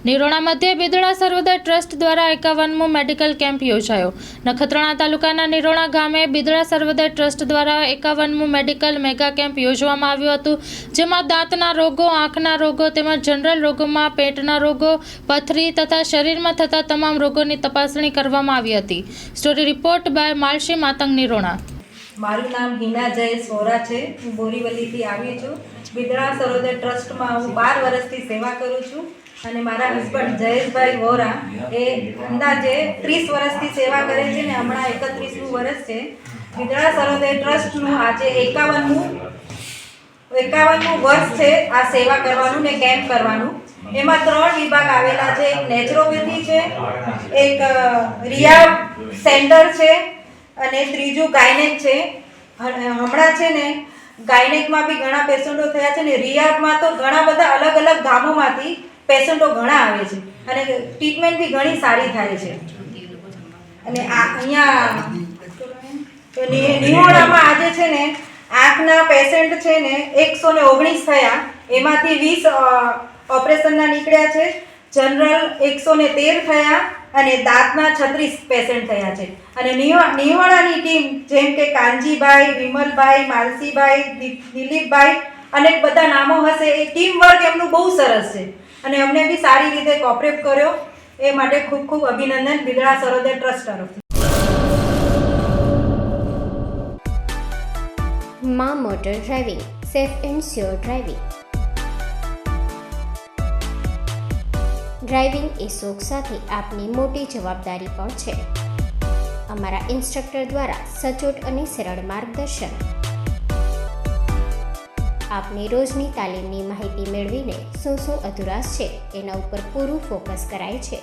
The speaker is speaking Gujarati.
નિરોણા મધ્ય બિદડા સર્વોદય ટ્રસ્ટ દ્વારા 51મો મેડિકલ કેમ્પ યોજાયો. નખત્રાણા તાલુકાના નિરોણા ગામે બિદડા સર્વોદય ટ્રસ્ટ દ્વારા 51મો મેડિકલ મેગા કેમ્પ યોજવામાં આવ્યું હતું, જેમાં દાંતના રોગો, આંખના રોગો તેમજ જનરલ રોગોમાં, પેટના રોગો, પથરી તથા શરીરમાં થતા તમામ રોગોની તપાસણી કરવામાં આવી હતી. સ્ટોરી રિપોર્ટ બાય માલશી માતંગ, નિરોણા. મારું નામ હિના જયેશ વોરા છે. હું બોરીવલીથી આવી છું. બિદડા સર્વોદય ટ્રસ્ટમાં હું 12 વર્ષથી સેવા કરું છું અને મારા હસબન્ડ જયેશભાઈ વોરા એ અંદાજે 30 વર્ષથી સેવા કરે છે ને હમણાં 31મું વર્ષ છે. બિદડા સર્વોદય ટ્રસ્ટનું આજે 51મું વર્ષ છે આ સેવા કરવાનું ને કેમ્પ કરવાનું. એમાં 3 વિભાગ આવેલા છે. એક નેચરોપેથી છે, એક રિયા સેન્ટર છે અને ત્રીજું ગાયનેક છે. હમણાં છે ને ગાયનેકમાં બી ઘણા પેશન્ટો થયા છે ને રિયાબમાં તો ઘણા બધા અલગ અલગ ગામોમાંથી પેશન્ટો ઘણા આવે છે અને ટ્રીટમેન્ટ બી ઘણી સારી થાય છે. અને અહીંયા નિહોણામાં આજે છે ને આંખના પેશન્ટ છે ને 119 થયા, એમાંથી 20 ઓપરેશનના નીકળ્યા છે. જનરલ 113 થયા અને દાંતના 36 પેશન્ટ થયા છે. અને નિહોણાની ટીમ જેમ કે કાનજીભાઈ, વિમલભાઈ, માનસીભાઈ, દિલીપભાઈ અનેક બધા નામો હશે. એ ટીમ વર્ક એમનું બહુ સરસ છે અને અમને બી સારી રીતે કોઓપરેટ કર્યો. એ માટે ખૂબ ખૂબ અભિનંદન બિદડા સર્વોદય ટ્રસ્ટ તરફથી. માં motor driving, safe and sure driving. Driving એ શોખ સાથે આપની મોટી જવાબદારી પણ છે. અમારા ઇન્સ્ટ્રક્ટર દ્વારા સચોટ અને સરળ માર્ગદર્શન. આપની રોજની તાલીમની માહિતી મેળવીને શું અધુરાશ છે એના ઉપર પૂરું ફોકસ કરાય છે.